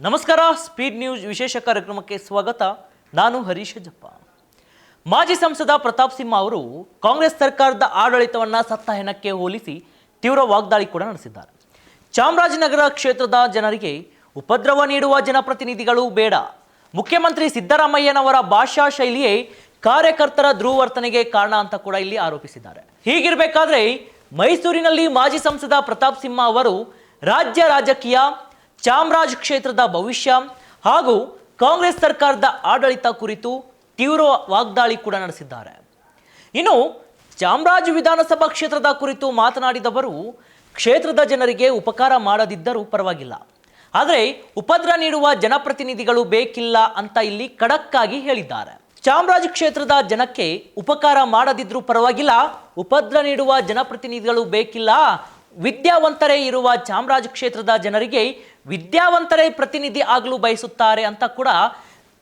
ನಮಸ್ಕಾರ. Speed news ವಿಶೇಷ ಕಾರ್ಯಕ್ರಮಕ್ಕೆ ಸ್ವಾಗತ. ನಾನು ಹರೀಶ್ ಜಪ್ಪ. ಮಾಜಿ ಸಂಸದ ಪ್ರತಾಪ್ ಸಿಂಹ ಅವರು ಕಾಂಗ್ರೆಸ್ ಸರ್ಕಾರದ ಆಡಳಿತವನ್ನು ಸತ್ತ ಹೆಣಕ್ಕೆ ಹೋಲಿಸಿ ತೀವ್ರ ವಾಗ್ದಾಳಿ ಕೂಡ ನಡೆಸಿದ್ದಾರೆ. ಚಾಮರಾಜನಗರ ಕ್ಷೇತ್ರದ ಜನರಿಗೆ ಉಪದ್ರವ ನೀಡುವ ಜನಪ್ರತಿನಿಧಿಗಳು ಬೇಡ. ಮುಖ್ಯಮಂತ್ರಿ ಸಿದ್ದರಾಮಯ್ಯನವರ ಭಾಷಾ ಶೈಲಿಯೇ ಕಾರ್ಯಕರ್ತರ ದುರ್ವರ್ತನೆಗೆ ಕಾರಣ ಅಂತ ಕೂಡ ಇಲ್ಲಿ ಆರೋಪಿಸಿದ್ದಾರೆ. ಹೀಗಿರಬೇಕಾದ್ರೆ ಮೈಸೂರಿನಲ್ಲಿ ಮಾಜಿ ಸಂಸದ ಪ್ರತಾಪ್ ಸಿಂಹ ಅವರು ರಾಜ್ಯ ರಾಜಕೀಯ, ಚಾಮರಾಜ ಕ್ಷೇತ್ರದ ಭವಿಷ್ಯ ಹಾಗೂ ಕಾಂಗ್ರೆಸ್ ಸರ್ಕಾರದ ಆಡಳಿತ ಕುರಿತು ತೀವ್ರ ವಾಗ್ದಾಳಿ ಕೂಡ ನಡೆಸಿದ್ದಾರೆ. ಇನ್ನು ಚಾಮರಾಜ ವಿಧಾನಸಭಾ ಕ್ಷೇತ್ರದ ಕುರಿತು ಮಾತನಾಡಿದವರು, ಕ್ಷೇತ್ರದ ಜನರಿಗೆ ಉಪಕಾರ ಮಾಡದಿದ್ದರೂ ಪರವಾಗಿಲ್ಲ, ಆದರೆ ಉಪದ್ರ ನೀಡುವ ಜನಪ್ರತಿನಿಧಿಗಳು ಬೇಕಿಲ್ಲ ಅಂತ ಇಲ್ಲಿ ಖಡಕ್ ಆಗಿ ಹೇಳಿದ್ದಾರೆ. ಚಾಮರಾಜ ಕ್ಷೇತ್ರದ ಜನಕ್ಕೆ ಉಪಕಾರ ಮಾಡದಿದ್ರೂ ಪರವಾಗಿಲ್ಲ, ಉಪದ್ರ ನೀಡುವ ಜನಪ್ರತಿನಿಧಿಗಳು ಬೇಕಿಲ್ಲ. ವಿದ್ಯಾವಂತರೇ ಇರುವ ಚಾಮರಾಜ ಕ್ಷೇತ್ರದ ಜನರಿಗೆ ವಿದ್ಯಾವಂತರೇ ಪ್ರತಿನಿಧಿ ಆಗಲು ಬಯಸುತ್ತಾರೆ ಅಂತ ಕೂಡ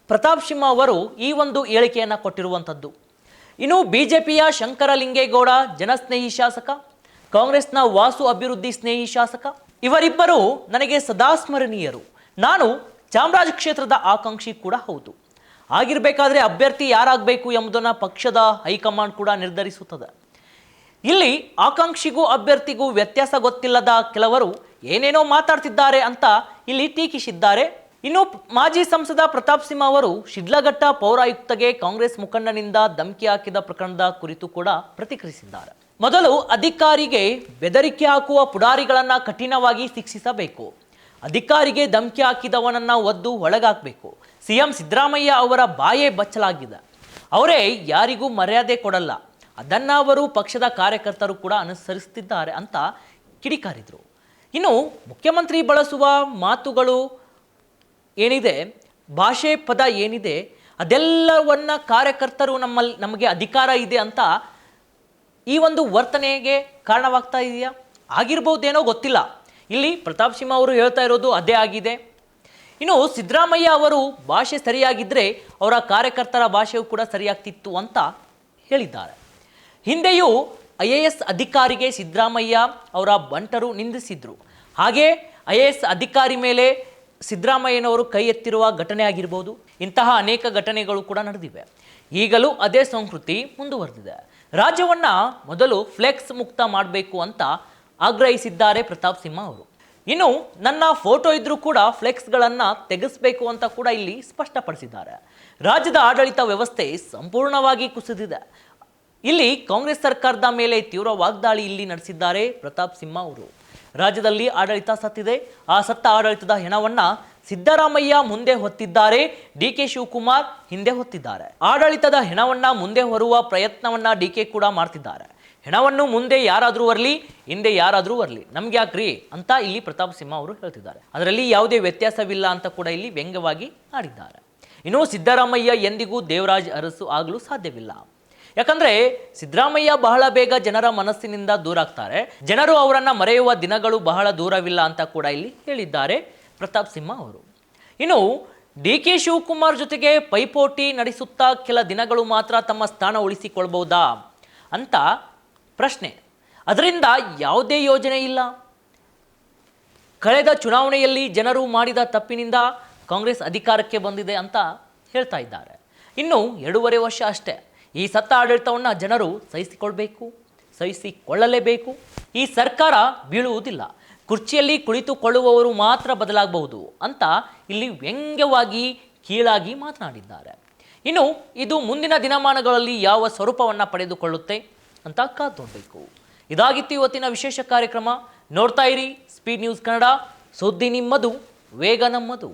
ಪ್ರತಾಪ್ ಸಿಂಹ ಅವರು ಈ ಒಂದು ಹೇಳಿಕೆಯನ್ನು ಕೊಟ್ಟಿರುವಂಥದ್ದು. ಇನ್ನು ಬಿಜೆಪಿಯ ಶಂಕರಲಿಂಗೇಗೌಡ ಜನಸ್ನೇಹಿ ಶಾಸಕ, ಕಾಂಗ್ರೆಸ್ನ ವಾಸು ಅಭಿವೃದ್ಧಿ ಸ್ನೇಹಿ ಶಾಸಕ, ಇವರಿಬ್ಬರು ನನಗೆ ಸದಾ ಸ್ಮರಣೀಯರು. ನಾನು ಚಾಮರಾಜ ಕ್ಷೇತ್ರದ ಆಕಾಂಕ್ಷಿ ಕೂಡ ಹೌದು. ಆಗಿರಬೇಕಾದ್ರೆ ಅಭ್ಯರ್ಥಿ ಯಾರಾಗಬೇಕು ಎಂಬುದನ್ನು ಪಕ್ಷದ ಹೈಕಮಾಂಡ್ ಕೂಡ ನಿರ್ಧರಿಸುತ್ತದೆ. ಇಲ್ಲಿ ಆಕಾಂಕ್ಷಿಗೂ ಅಭ್ಯರ್ಥಿಗೂ ವ್ಯತ್ಯಾಸ ಗೊತ್ತಿಲ್ಲದ ಕೆಲವರು ಏನೇನೋ ಮಾತಾಡ್ತಿದ್ದಾರೆ ಅಂತ ಇಲ್ಲಿ ಟೀಕಿಸಿದ್ದಾರೆ. ಇನ್ನು ಮಾಜಿ ಸಂಸದ ಪ್ರತಾಪ್ ಸಿಂಹ ಅವರು ಶಿಡ್ಲಘಟ್ಟ ಪೌರಾಯುಕ್ತಗೆ ಕಾಂಗ್ರೆಸ್ ಮುಖಂಡನಿಂದ ಧಮಕಿ ಹಾಕಿದ ಪ್ರಕರಣದ ಕುರಿತು ಕೂಡ ಪ್ರತಿಕ್ರಿಯಿಸಿದ್ದಾರೆ. ಮೊದಲು ಅಧಿಕಾರಿಗೆ ಬೆದರಿಕೆ ಹಾಕುವ ಪುಡಾರಿಗಳನ್ನ ಕಠಿಣವಾಗಿ ಶಿಕ್ಷಿಸಬೇಕು. ಅಧಿಕಾರಿಗೆ ಧಮಕಿ ಹಾಕಿದವನನ್ನ ಒದ್ದು ಒಳಗಾಕಬೇಕು. ಸಿಎಂ ಸಿದ್ದರಾಮಯ್ಯ ಅವರ ಬಾಯೇ ಬಚ್ಚಲಾಗಿದೆ. ಅವರೇ ಯಾರಿಗೂ ಮರ್ಯಾದೆ ಕೊಡಲ್ಲ. ಅದನ್ನ ಅವರು ಪಕ್ಷದ ಕಾರ್ಯಕರ್ತರು ಕೂಡ ಅನುಸರಿಸುತ್ತಿದ್ದಾರೆ ಅಂತ ಕಿಡಿಕಾರಿದರು. ಇನ್ನು ಮುಖ್ಯಮಂತ್ರಿ ಬಳಸುವ ಮಾತುಗಳು ಏನಿದೆ, ಭಾಷೆ ಪದ ಏನಿದೆ, ಅದೆಲ್ಲವನ್ನ ಕಾರ್ಯಕರ್ತರು ನಮಗೆ ಅಧಿಕಾರ ಇದೆ ಅಂತ ಈ ಒಂದು ವರ್ತನೆಗೆ ಕಾರಣವಾಗ್ತಾ ಇದೆಯಾ? ಆಗಿರ್ಬೋದೇನೋ ಗೊತ್ತಿಲ್ಲ. ಇಲ್ಲಿ ಪ್ರತಾಪ್ ಸಿಂಹ ಅವರು ಹೇಳ್ತಾ ಇರೋದು ಅದೇ ಆಗಿದೆ. ಇನ್ನು ಸಿದ್ದರಾಮಯ್ಯ ಅವರು ಭಾಷೆ ಸರಿಯಾಗಿದ್ದರೆ ಅವರ ಕಾರ್ಯಕರ್ತರ ಭಾಷೆಯೂ ಕೂಡ ಸರಿಯಾಗ್ತಿತ್ತು ಅಂತ ಹೇಳಿದ್ದಾರೆ. ಹಿಂದೆಯೂ IAS ಅಧಿಕಾರಿಗೆ ಸಿದ್ದರಾಮಯ್ಯ ಅವರ ಬಂಟರು ನಿಂದಿಸಿದ್ರು. ಹಾಗೆ IAS ಅಧಿಕಾರಿ ಮೇಲೆ ಸಿದ್ದರಾಮಯ್ಯನವರು ಕೈ ಎತ್ತಿರುವ ಘಟನೆ ಆಗಿರ್ಬೋದು. ಇಂತಹ ಅನೇಕ ಘಟನೆಗಳು ಕೂಡ ನಡೆದಿವೆ. ಈಗಲೂ ಅದೇ ಸಂಸ್ಕೃತಿ ಮುಂದುವರೆದಿದೆ. ರಾಜ್ಯವನ್ನು ಮೊದಲು ಫ್ಲೆಕ್ಸ್ ಮುಕ್ತ ಮಾಡಬೇಕು ಅಂತ ಆಗ್ರಹಿಸಿದ್ದಾರೆ ಪ್ರತಾಪ್ ಸಿಂಹ ಅವರು. ಇನ್ನು ನನ್ನ ಫೋಟೋ ಇದ್ರೂ ಕೂಡ ಫ್ಲೆಕ್ಸ್ಗಳನ್ನು ತೆಗೆಸಬೇಕು ಅಂತ ಕೂಡ ಇಲ್ಲಿ ಸ್ಪಷ್ಟಪಡಿಸಿದ್ದಾರೆ. ರಾಜ್ಯದ ಆಡಳಿತ ವ್ಯವಸ್ಥೆ ಸಂಪೂರ್ಣವಾಗಿ ಕುಸಿದಿದೆ. ಇಲ್ಲಿ ಕಾಂಗ್ರೆಸ್ ಸರ್ಕಾರದ ಮೇಲೆ ತೀವ್ರ ವಾಗ್ದಾಳಿ ಇಲ್ಲಿ ನಡೆಸಿದ್ದಾರೆ ಪ್ರತಾಪ್ ಸಿಂಹ ಅವರು. ರಾಜ್ಯದಲ್ಲಿ ಆಡಳಿತ ಸತ್ತಿದೆ. ಆ ಸತ್ತ ಆಡಳಿತದ ಹೆಣವನ್ನು ಸಿದ್ದರಾಮಯ್ಯ ಮುಂದೆ ಹೊತ್ತಿದ್ದಾರೆ, DK ಶಿವಕುಮಾರ್ ಹಿಂದೆ ಹೊತ್ತಿದ್ದಾರೆ. ಆಡಳಿತದ ಹೆಣವನ್ನು ಮುಂದೆ ಹೊರುವ ಪ್ರಯತ್ನವನ್ನು DK ಕೂಡ ಮಾಡ್ತಿದ್ದಾರೆ. ಹೆಣವನ್ನು ಮುಂದೆ ಯಾರಾದರೂ ಬರಲಿ, ಹಿಂದೆ ಯಾರಾದರೂ ಬರಲಿ, ನಮ್ಗೆ ಯಾಕ್ರಿ ಅಂತ ಇಲ್ಲಿ ಪ್ರತಾಪ್ ಸಿಂಹ ಅವರು ಹೇಳ್ತಿದ್ದಾರೆ. ಅದರಲ್ಲಿ ಯಾವುದೇ ವ್ಯತ್ಯಾಸವಿಲ್ಲ ಅಂತ ಕೂಡ ಇಲ್ಲಿ ವ್ಯಂಗ್ಯವಾಗಿ ಆಡಿದ್ದಾರೆ. ಇನ್ನು ಸಿದ್ದರಾಮಯ್ಯ ಎಂದಿಗೂ ದೇವರಾಜ್ ಅರಸು ಆಗಲು ಸಾಧ್ಯವಿಲ್ಲ. ಯಾಕಂದ್ರೆ ಸಿದ್ದರಾಮಯ್ಯ ಬಹಳ ಬೇಗ ಜನರ ಮನಸ್ಸಿನಿಂದ ದೂರ ಆಗ್ತಾರೆ. ಜನರು ಅವರನ್ನ ಮರೆಯುವ ದಿನಗಳು ಬಹಳ ದೂರವಿಲ್ಲ ಅಂತ ಕೂಡ ಇಲ್ಲಿ ಹೇಳಿದ್ದಾರೆ ಪ್ರತಾಪ್ ಸಿಂಹ ಅವರು. ಇನ್ನು DK ಶಿವಕುಮಾರ್ ಜೊತೆಗೆ ಪೈಪೋಟಿ ನಡೆಸುತ್ತಾ ಕೆಲ ದಿನಗಳು ಮಾತ್ರ ತಮ್ಮ ಸ್ಥಾನ ಉಳಿಸಿಕೊಳ್ಬಹುದಾ ಅಂತ ಪ್ರಶ್ನೆ. ಅದರಿಂದ ಯಾವುದೇ ಯೋಜನೆ ಇಲ್ಲ. ಕಳೆದ ಚುನಾವಣೆಯಲ್ಲಿ ಜನರು ಮಾಡಿದ ತಪ್ಪಿನಿಂದ ಕಾಂಗ್ರೆಸ್ ಅಧಿಕಾರಕ್ಕೆ ಬಂದಿದೆ ಅಂತ ಹೇಳ್ತಾ ಇದ್ದಾರೆ. ಇನ್ನು 2.5 ವರ್ಷ ಅಷ್ಟೇ. ಈ ಸತ್ತ ಆಡಳಿತವನ್ನು ಜನರು ಸಹಿಸಿಕೊಳ್ಳಲೇಬೇಕು. ಈ ಸರ್ಕಾರ ಬೀಳುವುದಿಲ್ಲ. ಕುರ್ಚಿಯಲ್ಲಿ ಕುಳಿತುಕೊಳ್ಳುವವರು ಮಾತ್ರ ಬದಲಾಗಬಹುದು ಅಂತ ಇಲ್ಲಿ ವ್ಯಂಗ್ಯವಾಗಿ ಕೀಳಾಗಿ ಮಾತನಾಡಿದ್ದಾರೆ. ಇನ್ನು ಇದು ಮುಂದಿನ ದಿನಮಾನಗಳಲ್ಲಿ ಯಾವ ಸ್ವರೂಪವನ್ನು ಪಡೆದುಕೊಳ್ಳುತ್ತೆ ಅಂತ ಕಾದು ನೋಡಬೇಕು. ಇದಾಗಿತ್ತು ಇವತ್ತಿನ ವಿಶೇಷ ಕಾರ್ಯಕ್ರಮ. ನೋಡ್ತಾ ಇರಿ ಸ್ಪೀಡ್ ನ್ಯೂಸ್ ಕನ್ನಡ. ಸುದ್ದಿ ನಿಮ್ಮದು, ವೇಗ ನಮ್ಮದು.